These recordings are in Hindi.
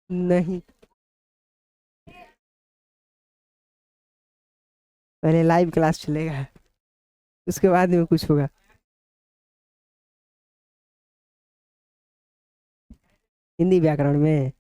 नहीं, पहले लाइव क्लास चलेगा, उसके बाद में कुछ होगा। हिंदी व्याकरण में।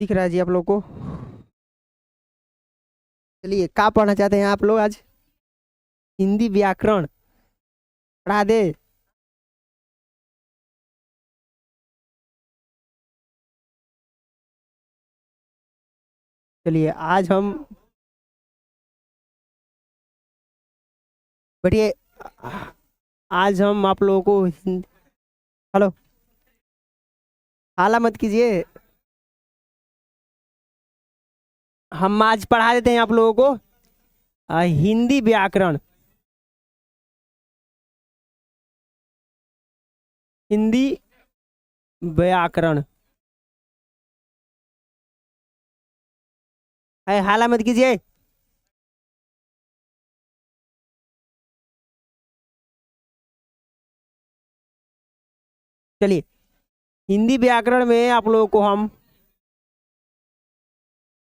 दिख रहा है जी आप लोग को? चलिए, क्या पढ़ना चाहते हैं आप लोग आज? हिंदी व्याकरण पढ़ा दे? चलिए आज हम बढ़िए, आज हम आप लोगों को हेलो, हाला मत कीजिए। हम आज पढ़ा देते हैं आप लोगों को हिंदी व्याकरण। हिंदी व्याकरण है, हाला मत कीजिए। चलिए, हिंदी व्याकरण में आप लोगों को हम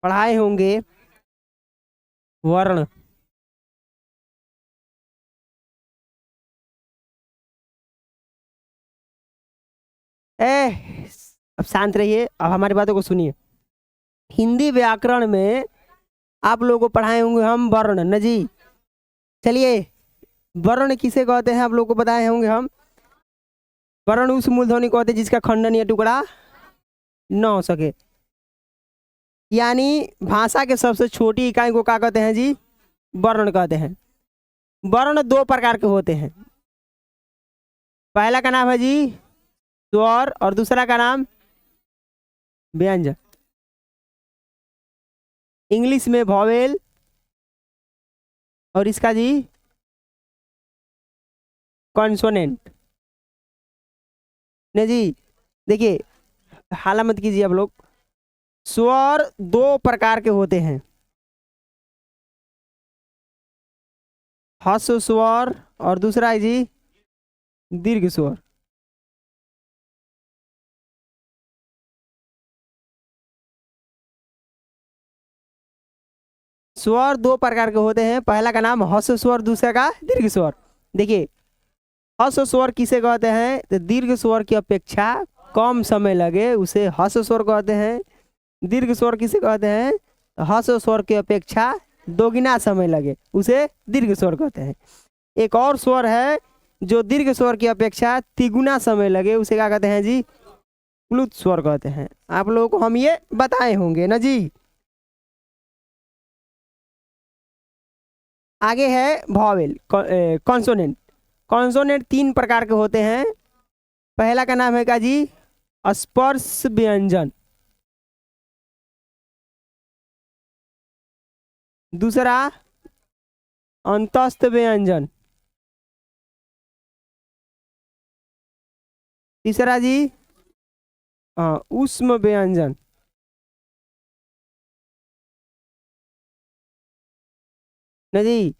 पढ़ाए होंगे वर्ण। ए, अब शांत रहिए, अब हमारी बातों को सुनिए। हिंदी व्याकरण में आप लोगों को पढ़ाए होंगे हम वर्ण न जी। चलिए, वर्ण किसे कहते हैं आप लोगों को बताए होंगे हम। वर्ण उस मूलध्वनि को कहते हैं जिसका खंडन या टुकड़ा न हो सके। यानी भाषा के सबसे छोटी इकाई को क्या कहते हैं जी? वर्ण कहते हैं। वर्ण दो प्रकार के होते हैं। पहला का नाम है जी स्वर, और दूसरा का नाम व्यंजन। इंग्लिश में वॉवेल, और इसका जी कॉन्सोनेंट। ने जी, देखिए, हाला मत कीजिए आप लोग। स्वर दो प्रकार के होते हैं, ह्रस्व स्वर और दूसरा है जी दीर्घ स्वर। स्वर दो प्रकार के होते हैं, पहला का नाम ह्रस्व स्वर, दूसरा का दीर्घ स्वर। देखिए, ह्रस्व स्वर किसे कहते हैं? तो दीर्घ स्वर की अपेक्षा कम समय लगे उसे ह्रस्व स्वर कहते हैं। दीर्घ स्वर किसे कहते हैं? तो ह्रस्व स्वर की अपेक्षा दोगुना समय लगे उसे दीर्घ स्वर कहते हैं। एक और स्वर है जो दीर्घ स्वर की अपेक्षा तिगुना समय लगे, उसे क्या कहते हैं जी? प्लुत स्वर कहते हैं। आप लोगों को हम ये बताए होंगे ना जी। आगे है वॉवेल, कॉन्सोनेंट। कॉन्सोनेंट तीन प्रकार के होते हैं। पहला का नाम है का जी स्पर्श व्यंजन, दूसरा अंतस्थ व्यंजन, तीसरा जी ऊष्म व्यंजन। ना जी,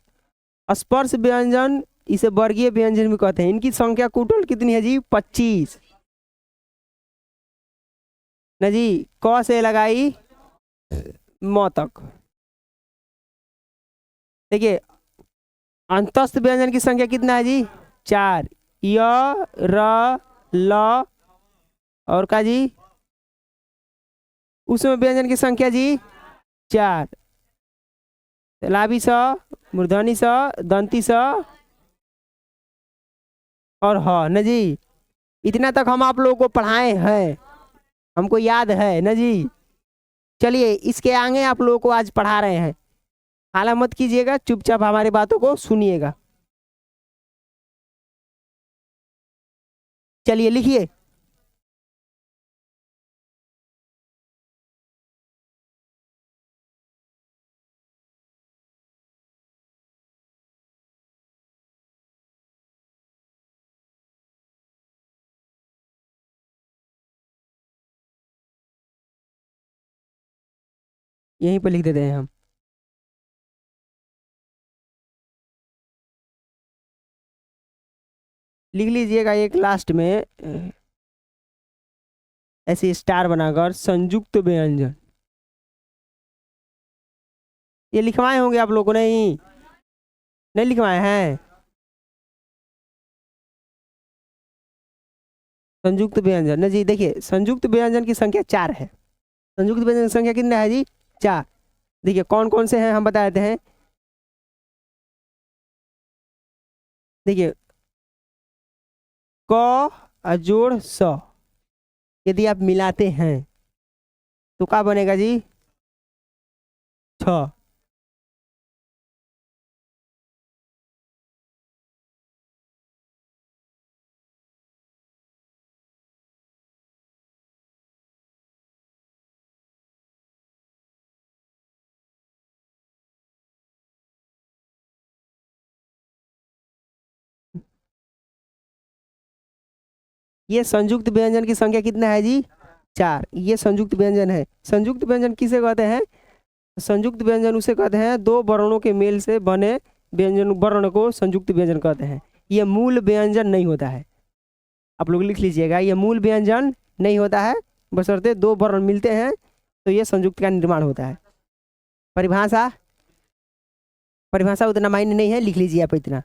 स्पर्श व्यंजन इसे वर्गीय व्यंजन भी कहते हैं। इनकी संख्या टोटल कितनी है जी? 25। ना जी, क से लगाई म तक। देखिए, अंतस्थ व्यंजन की संख्या कितना है जी? 4। य, र, ल, और का जी उसमें व्यंजन की संख्या जी 4। लाभी स, मूर्धनी स, दंती स, और ह न जी। इतना तक हम आप लोगों को पढ़ाए हैं, हमको याद है न जी। चलिए, इसके आगे आप लोगों को आज पढ़ा रहे हैं। हाला मत कीजिएगा, चुपचाप हमारी बातों को सुनिएगा। चलिए लिखिए। यहीं पर लिख देते हैं हम। लिख लीजिएगा एक लास्ट में ऐसे स्टार बनाकर संयुक्त व्यंजन। ये लिखवाए होंगे आप लोगों ने, नहीं नहीं लिखवाए हैं? संयुक्त व्यंजन ना जी, देखिए संयुक्त व्यंजन की संख्या 4 है। संयुक्त व्यंजन की संख्या कितना है जी? 4। देखिए कौन कौन से हैं हम बता देते हैं। देखिए क अजोड़ स, यदि आप मिलाते हैं तो क्या बनेगा जी? 6। ये संयुक्त व्यंजन की संख्या कितना है जी? 4। ये संयुक्त व्यंजन है। संयुक्त व्यंजन किसे कहते हैं? संयुक्त व्यंजन उसे कहते हैं दो वर्णों के मेल से बने व्यंजन वर्ण को संयुक्त व्यंजन कहते हैं। ये मूल व्यंजन नहीं होता है। आप लोग लिख लीजिएगा, ये मूल व्यंजन नहीं होता है, बशर्ते दो वर्ण मिलते हैं तो ये संयुक्त का निर्माण होता है। परिभाषा, परिभाषा उतना मायने नहीं है, लिख लीजिए आप इतना।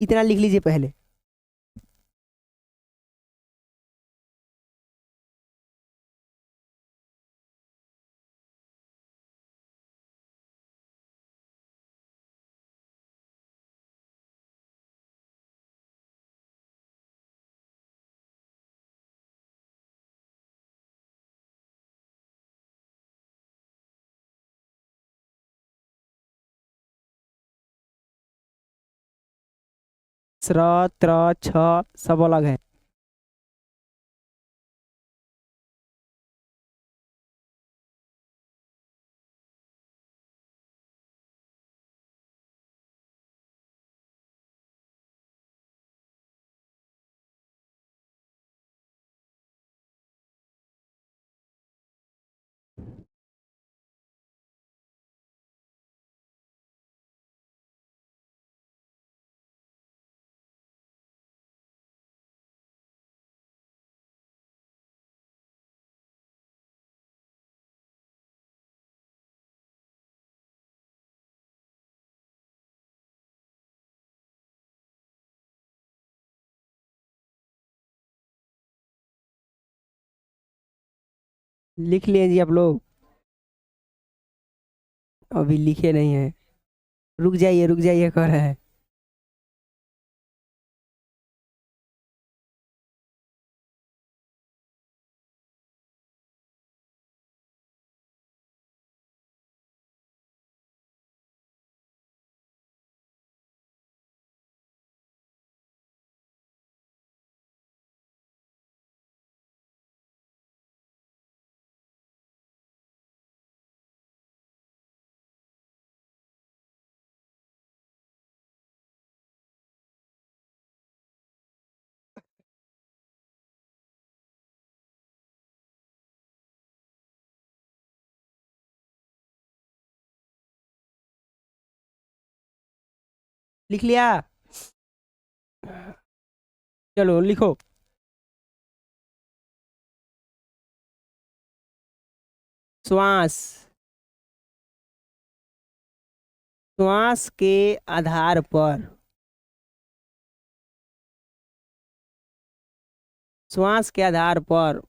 इतना लिख लीजिए पहले। स्र त्र छ सब अलग है। लिख लीजिए आप लोग। अभी लिखे नहीं है, रुक जाइए कह रहे हैं। लिख लिया? चलो लिखो। श्वास, श्वास के आधार पर, श्वास के आधार पर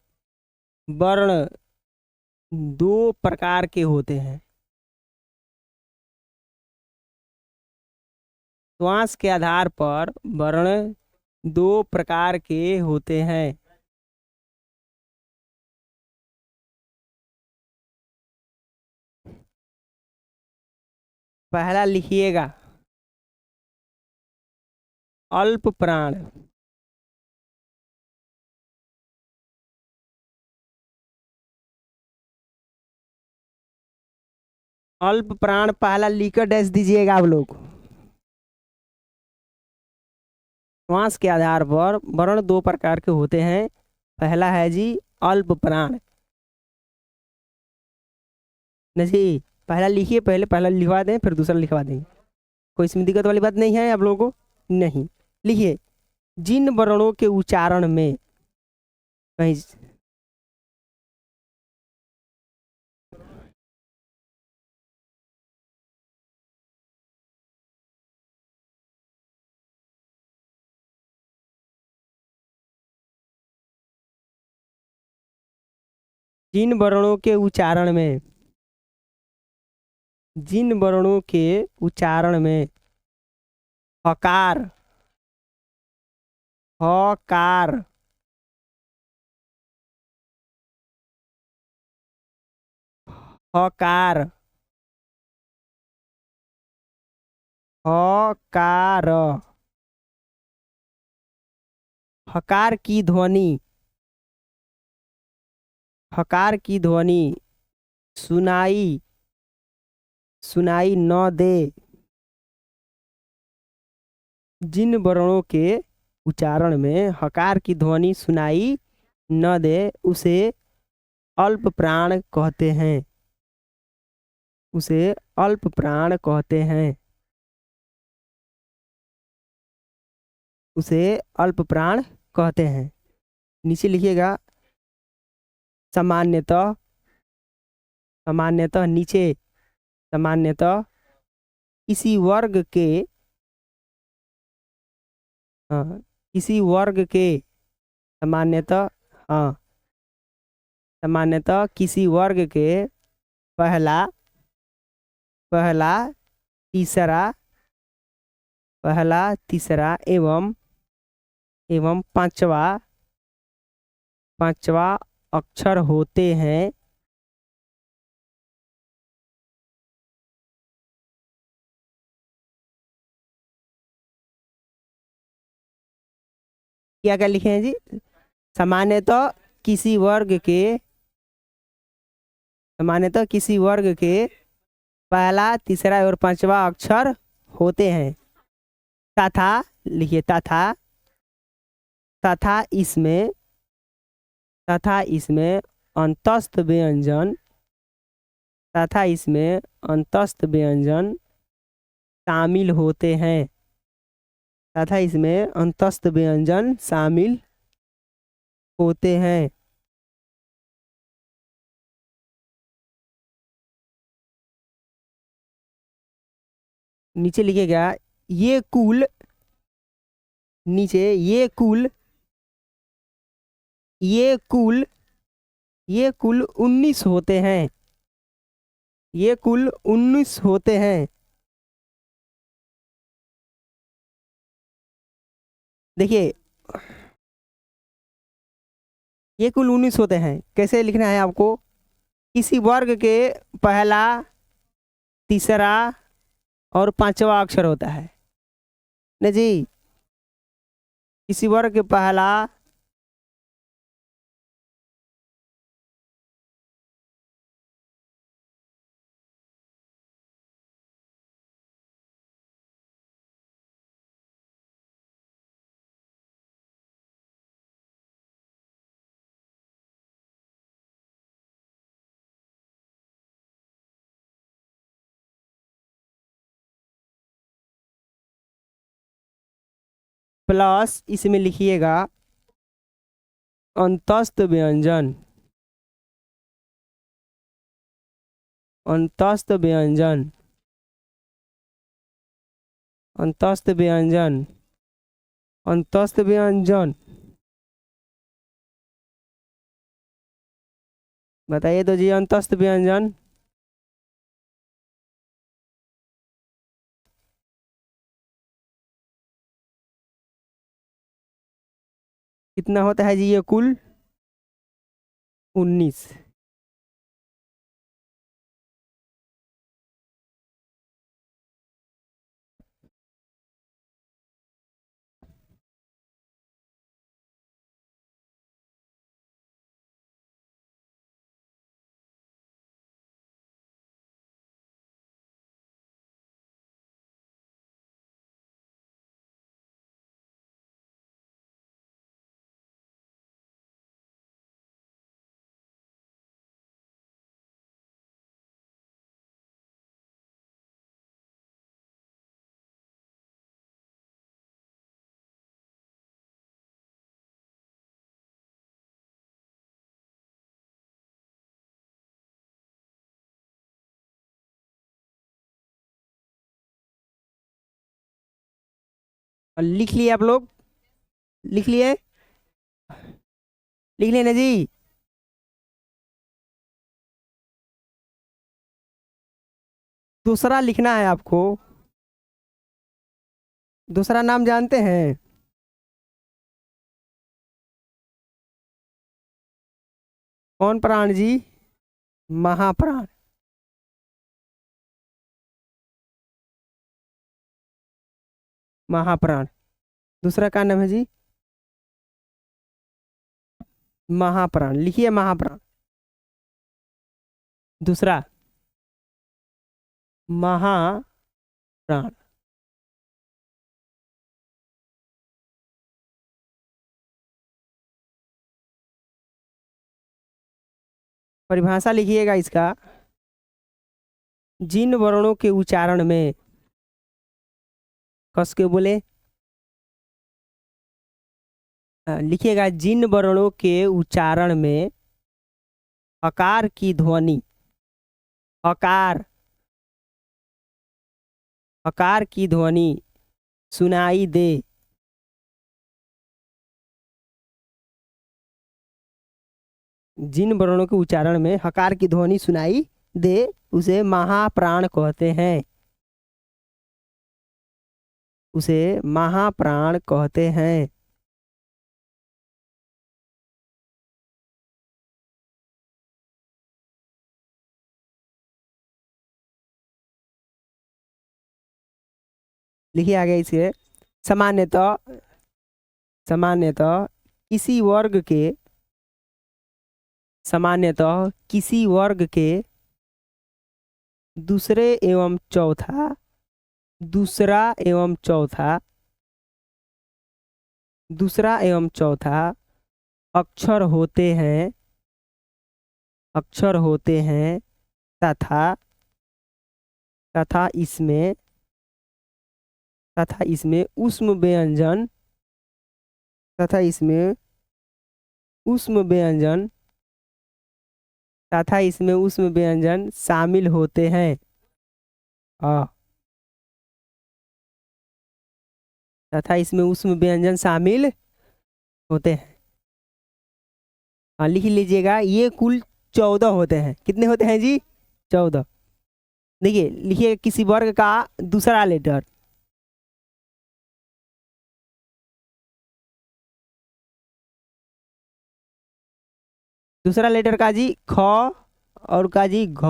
वर्ण दो प्रकार के होते हैं। श्वास के आधार पर वर्ण दो प्रकार के होते हैं। पहला लिखिएगा अल्प प्राण। अल्प प्राण पहला लिखकर डैश दीजिएगा आप लोग। श्वास के आधार पर वर्ण दो प्रकार के होते हैं। पहला है जी अल्प प्राण। नहीं जी, पहला लिखिए, पहले पहला लिखवा दें फिर दूसरा लिखवा देंगे। कोई इसमें दिक्कत वाली बात नहीं है आप लोगों को? नहीं। लिखिए, जिन वर्णों के उच्चारण में कहीं जिन वर्णों के उच्चारण में, जिन वर्णों के उच्चारण में हकार, हकार, हकार, हकार, हकार की ध्वनि, हकार की ध्वनि सुनाई, सुनाई न दे, जिन वर्णों के उच्चारण में हकार की ध्वनि सुनाई न दे उसे अल्प प्राण कहते हैं, उसे अल्प प्राण कहते हैं, उसे अल्प प्राण कहते हैं। नीचे लिखिएगा सामान्यतः, सामान्यतः नीचे, सामान्यतः किसी वर्ग के, हाँ, किसी वर्ग के, सामान्यतः, हाँ, सामान्यतः किसी वर्ग के पहला, पहला, तीसरा, पहला, तीसरा एवं एवं पांचवा, पांचवा अक्षर होते हैं, क्या क्या लिखे हैं जी? सामान्यतः किसी वर्ग के, सामान्यतः किसी वर्ग के पहला, तीसरा और पांचवा अक्षर होते हैं तथा, लिखिए तथा, तथा इसमें, तथा इसमें अंतस्थ व्यंजन, तथा इसमें अंतस्थ व्यंजन शामिल होते हैं, तथा इसमें अंतस्थ व्यंजन शामिल होते हैं। नीचे लिखिएगा ये कुल, नीचे ये कुल, ये कुल, ये कुल 19 होते हैं, ये कुल 19 होते हैं। देखिए, ये कुल 19 होते हैं, कैसे लिखना है आपको? किसी वर्ग के पहला, तीसरा और पांचवा अक्षर होता है ना जी। किसी वर्ग के पहला, प्लस इसमें लिखिएगा अंतस्थ व्यंजन, अंतस्थ व्यंजन, अंतस्थ व्यंजन, अंतस्थ व्यंजन। बताइए तो जी, अंतस्थ व्यंजन कितना होता है जी? ये कुल 19। और लिख लिए आप लोग? लिख लिए? लिख लिए ना जी? दूसरा लिखना है आपको। दूसरा नाम जानते हैं? कौन प्राण जी? महाप्राण। महाप्राण। दूसरा का नाम है जी? महाप्राण। लिखिए महाप्राण। दूसरा महाप्राण। परिभाषा लिखिएगा इसका। जिन वर्णों के उच्चारण में, कस के बोले, लिखिएगा जिन वर्णों के उच्चारण में हकार की ध्वनि, हकार, हकार की ध्वनि सुनाई दे, जिन वर्णों के उच्चारण में हकार की ध्वनि सुनाई दे उसे महाप्राण कहते हैं। उसे महाप्राण कहते हैं। लिखिए आगे इसे। सामान्यतः, सामान्यतः किसी वर्ग के, सामान्यतः किसी वर्ग के दूसरे एवं चौथा, दूसरा एवं चौथा, दूसरा एवं चौथा अक्षर होते हैं, अक्षर होते हैं तथा, तथा इसमें, तथा इसमें ऊष्म व्यंजन, तथा इसमें ऊष्म व्यंजन, तथा इसमें ऊष्म व्यंजन शामिल होते हैं। आ, तथा इसमें ऊष्म व्यंजन शामिल होते हैं। हाँ लिख लीजिएगा, ये कुल 14 होते हैं। कितने होते हैं जी? 14। देखिए लिखिए किसी वर्ग का दूसरा लेटर। दूसरा लेटर का जी ख, और का जी घ।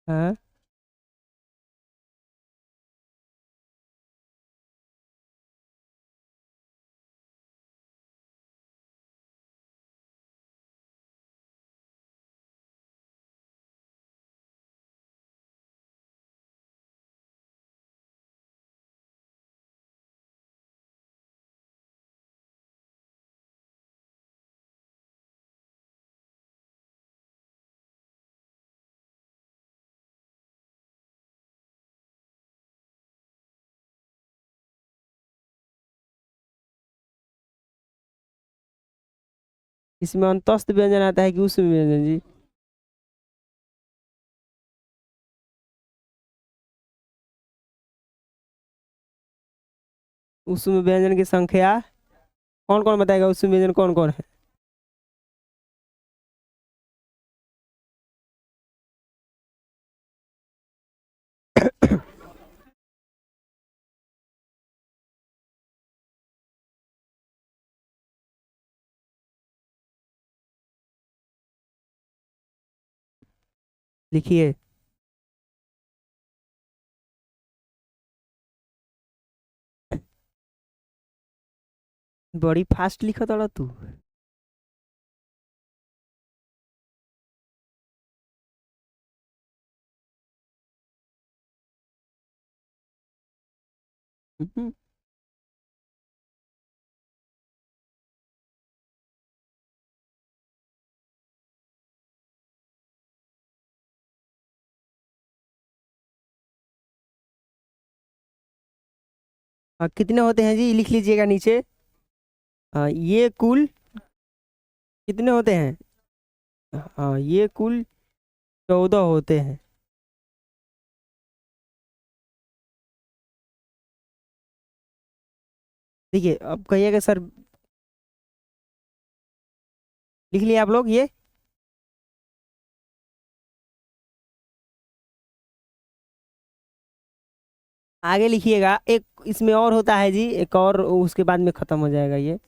हाँ इसमें अंतस्थ व्यंजन आता है कि उष्म व्यंजन जी? उष्म व्यंजन की संख्या कौन कौन बताएगा? उष्म व्यंजन कौन कौन है? लिखिए। बड़ी फास्ट लिखत रहा तू। हम्म। कितने होते हैं जी, लिख लीजिएगा नीचे। ये कुल कितने होते हैं? हाँ, ये कुल 14 होते हैं। देखिए अब कहिएगा सर, लिख लिए आप लोग ये? आगे लिखिएगा, एक इसमें और होता है जी, एक और, उसके बाद में खत्म हो जाएगा ये।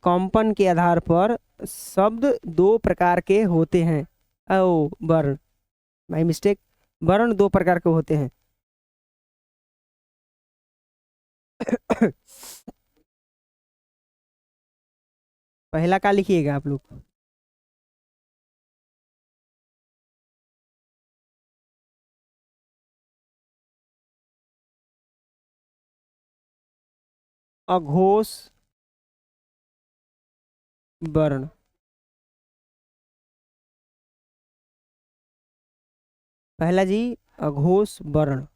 कंपन के आधार पर शब्द दो प्रकार के होते हैं। ओ, वर्ण, माई मिस्टेक। वर्ण दो प्रकार के होते हैं। पहला का लिखिएगा आप लोग। अघोष वर्ण। पहला जी, अघोष वर्ण।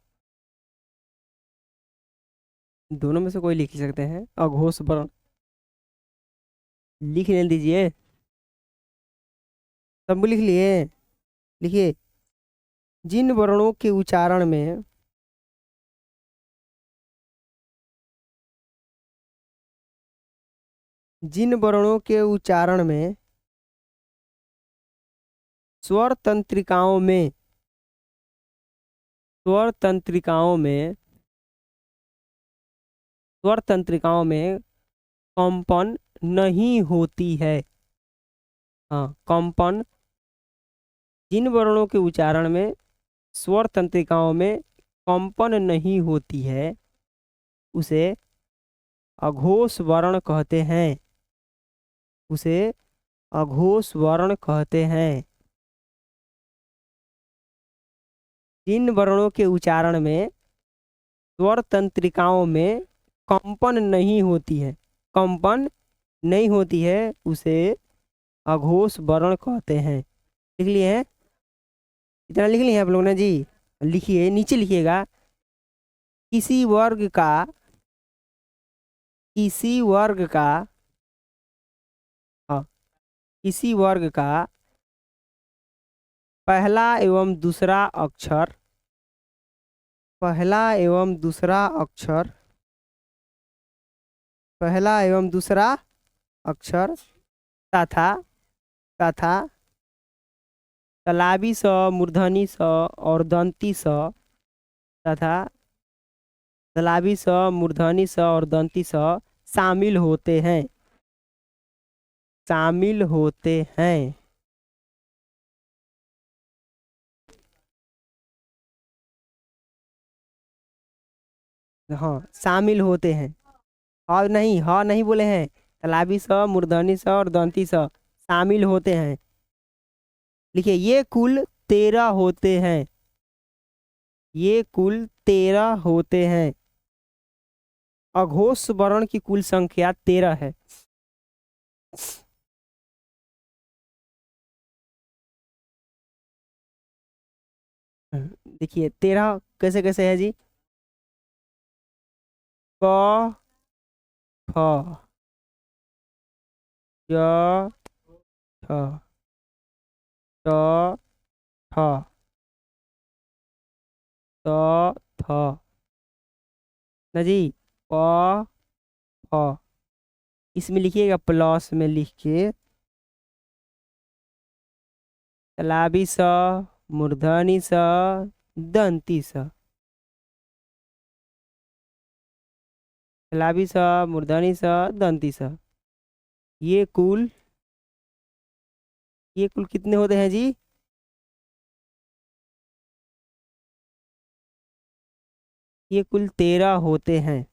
दोनों में से कोई लिख सकते हैं, अघोष वर्ण। लिख लेने दीजिए। सब लिख लिए? लिखिए, जिन वर्णों के उच्चारण में जिन वर्णों के उच्चारण में स्वर तंत्रिकाओं में स्वर तंत्रिकाओं में स्वर तंत्रिकाओं में कंपन नहीं होती है। हाँ, कंपन, जिन वर्णों के उच्चारण में स्वर तंत्रिकाओं में कंपन नहीं होती है, उसे अघोष वर्ण कहते हैं। उसे अघोष वर्ण कहते हैं। जिन वर्णों के उच्चारण में स्वर तंत्रिकाओं में कंपन नहीं होती है, कंपन नहीं होती है, उसे अघोष वर्ण कहते हैं। लिख लिए हैं? इतना लिख लिए हैं आप लोग ने जी? लिखिए, नीचे लिखिएगा। किसी वर्ग का किसी वर्ग का हाँ, किसी वर्ग का पहला एवं दूसरा अक्षर पहला एवं दूसरा अक्षर पहला एवं दूसरा अक्षर तथा तथा तालाबी स, मूर्धनी स और दंती स तथा तालाबी स, मूर्धनी स और दंती स शामिल होते हैं। शामिल होते हैं। हाँ, शामिल होते हैं। हाँ नहीं बोले हैं। तालाबी स, मूर्धनी स और दंती स शामिल होते हैं। लिखिए, ये कुल 13 होते हैं। ये कुल 13 होते हैं। अघोष वर्ण की कुल संख्या 13 है। देखिए 13 कैसे कैसे है जी। क, ख, य, छ, ट, ठ, त, थ। ना जी, प, फ। इसमें लिखिएगा प्लस में लिख के, तालाबी स, मूर्धनी स, दंती स। तालाबी स, मूर्धनी स, दंती स। ये कुल ये कुल कितने होते हैं जी? ये कुल 13 होते हैं।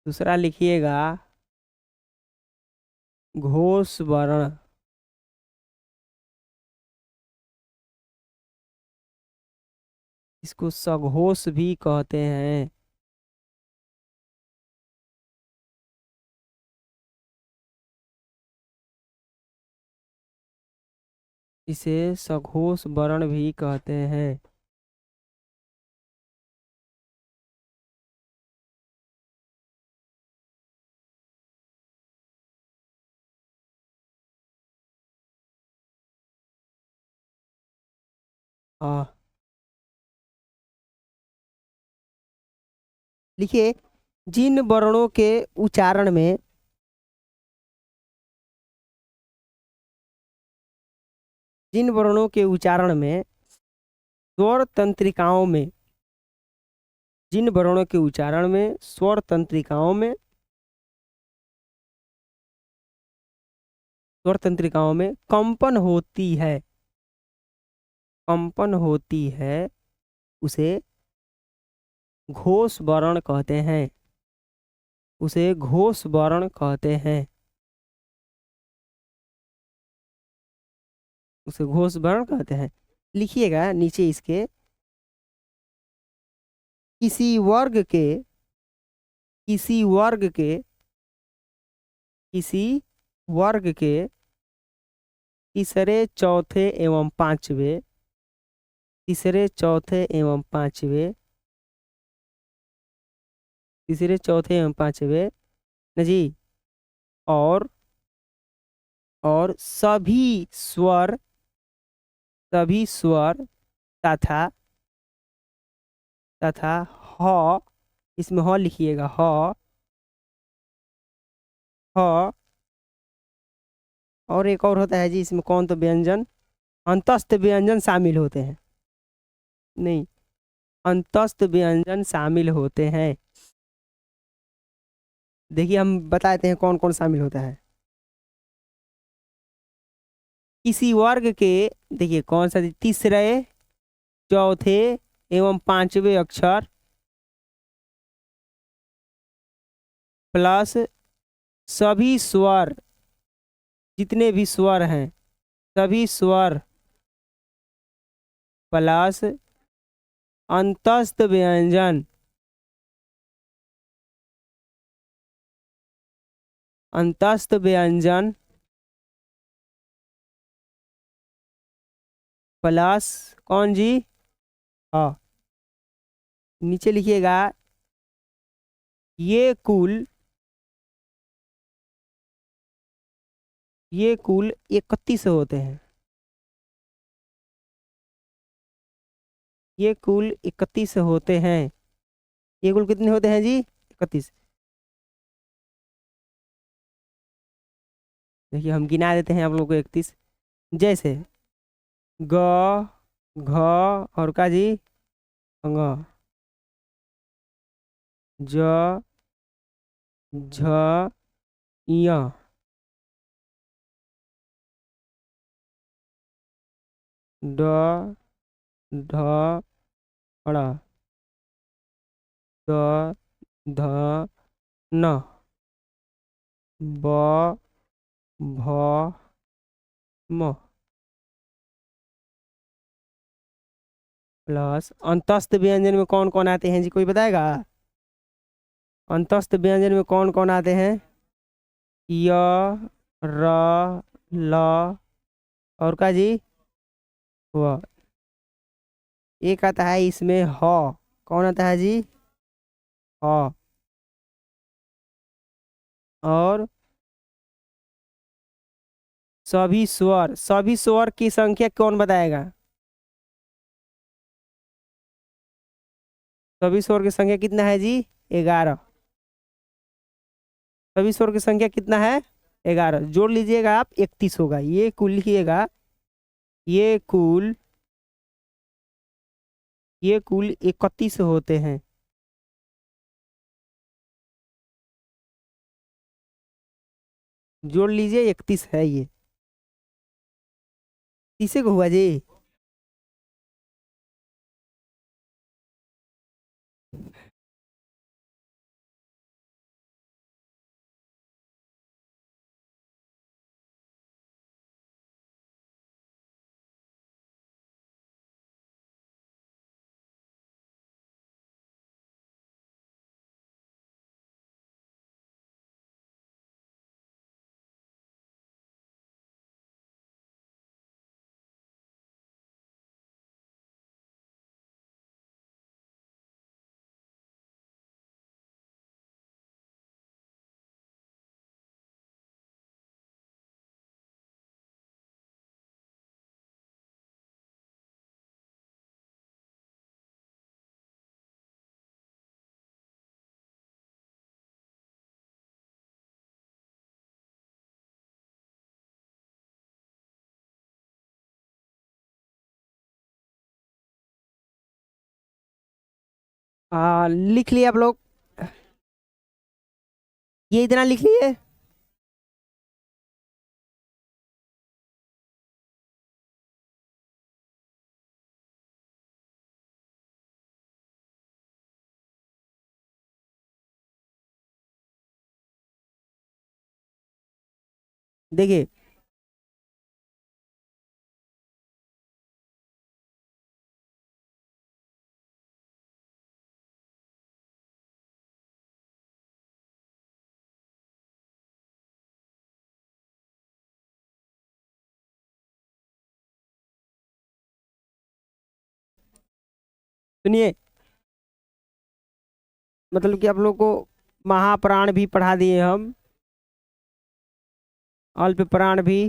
दूसरा लिखिएगा घोष वर्ण। इसको सघोष भी कहते हैं। इसे सघोष वर्ण भी कहते हैं। आ लिखिए, जिन वर्णों के उच्चारण में जिन वर्णों के उच्चारण में स्वर तंत्रिकाओं में जिन वर्णों के उच्चारण में स्वर तंत्रिकाओं में स्वर तंत्रिकाओं में कंपन होती है, उसे घोष वर्ण कहते हैं। उसे घोष वर्ण कहते हैं। उसे घोष वर्ण कहते हैं। लिखिएगा नीचे इसके, किसी वर्ग के किसी वर्ग के किसी वर्ग के तीसरे चौथे एवं पांचवे तीसरे चौथे एवं पांचवे तीसरे चौथे एवं पांचवे न जी, और सभी स्वर तथा तथा ह, इसमें ह लिखिएगा, ह। और एक और होता है जी, इसमें कौन तो व्यंजन, अंतस्थ व्यंजन शामिल होते हैं। नहीं, अंतस्थ व्यंजन शामिल होते हैं। देखिए हम बताते हैं कौन कौन शामिल होता है। किसी वर्ग के, देखिए कौन सा, तीसरे चौथे एवं पांचवे अक्षर प्लस सभी स्वर, जितने भी स्वर हैं सभी स्वर प्लस अंतस्थ व्यंजन अंतस्थ व्यंजन प्लस कौन जी, हाँ। नीचे लिखिएगा, ये कुल 31 होते हैं। ये कुल 31 होते हैं। ये कुल कितने होते हैं जी, 31। देखिए हम गिना देते हैं आप लोगों को 31। जैसे ग, घ, और का जी, ङ, ज, झ, य, ड, ढ, ण, द, ध, न, ब, भ, म, प्लस अंतस्थ व्यंजन में कौन कौन आते हैं जी, कोई बताएगा। अंतस्थ व्यंजन में कौन कौन आते हैं, य, र, ल, और का जी, व। एक आता है इसमें ह, कौन आता है जी, ह। और सभी स्वर की संख्या कौन बताएगा। सभी स्वर की संख्या कितना है जी, 11। सभी स्वर की संख्या कितना है, 11। जोड़ लीजिएगा आप, 31 होगा। ये कुल लिखिएगा ये कुल 31 होते हैं। जोड़ लीजिए 31 है ये। तीसे को हुआ जी। लिख लिए आप लोग? ये इतना लिख लिए? देखिए, सुनिए, मतलब कि आप लोग को महाप्राण भी पढ़ा दिए हम, अल्प प्राण भी।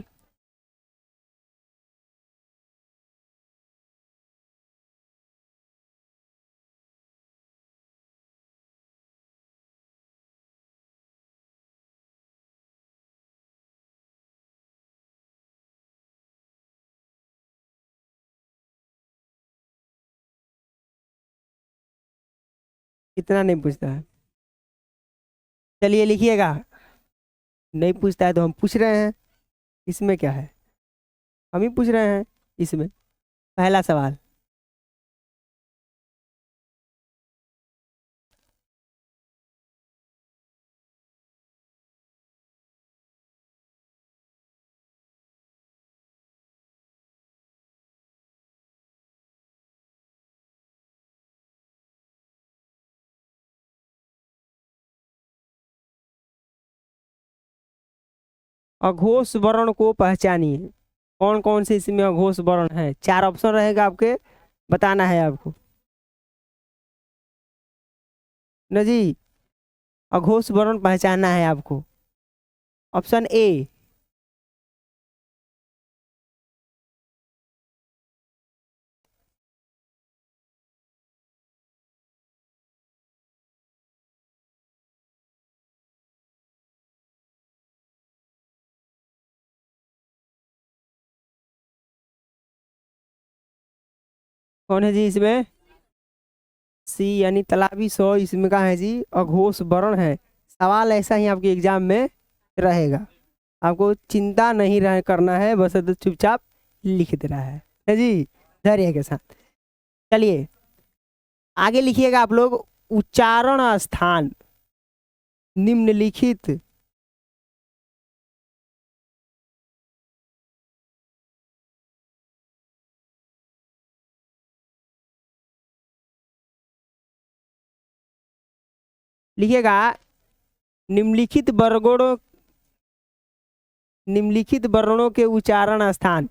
इतना नहीं पूछता है। चलिए लिखिएगा। नहीं पूछता है तो हम पूछ रहे हैं, इसमें क्या है? हम ही पूछ रहे हैं इसमें। पहला सवाल, अघोष वर्ण को पहचानिए। कौन कौन से इसमें अघोष वर्ण है? 4 ऑप्शन रहेगा आपके, बताना है आपको ना जी। अघोष वर्ण पहचानना है आपको। ऑप्शन ए, कौन है जी इसमें? सी यानी तालाबी सौ इसमें का है जी, अघोष वर्ण है। सवाल ऐसा ही आपके एग्जाम में रहेगा, आपको चिंता नहीं करना है, बस तो चुपचाप लिख देना है जी, धैर्य के साथ। चलिए आगे लिखिएगा आप लोग। उच्चारण स्थान निम्नलिखित लिखिएगा। निम्नलिखित वर्गों निम्नलिखित वर्णों के उच्चारण स्थान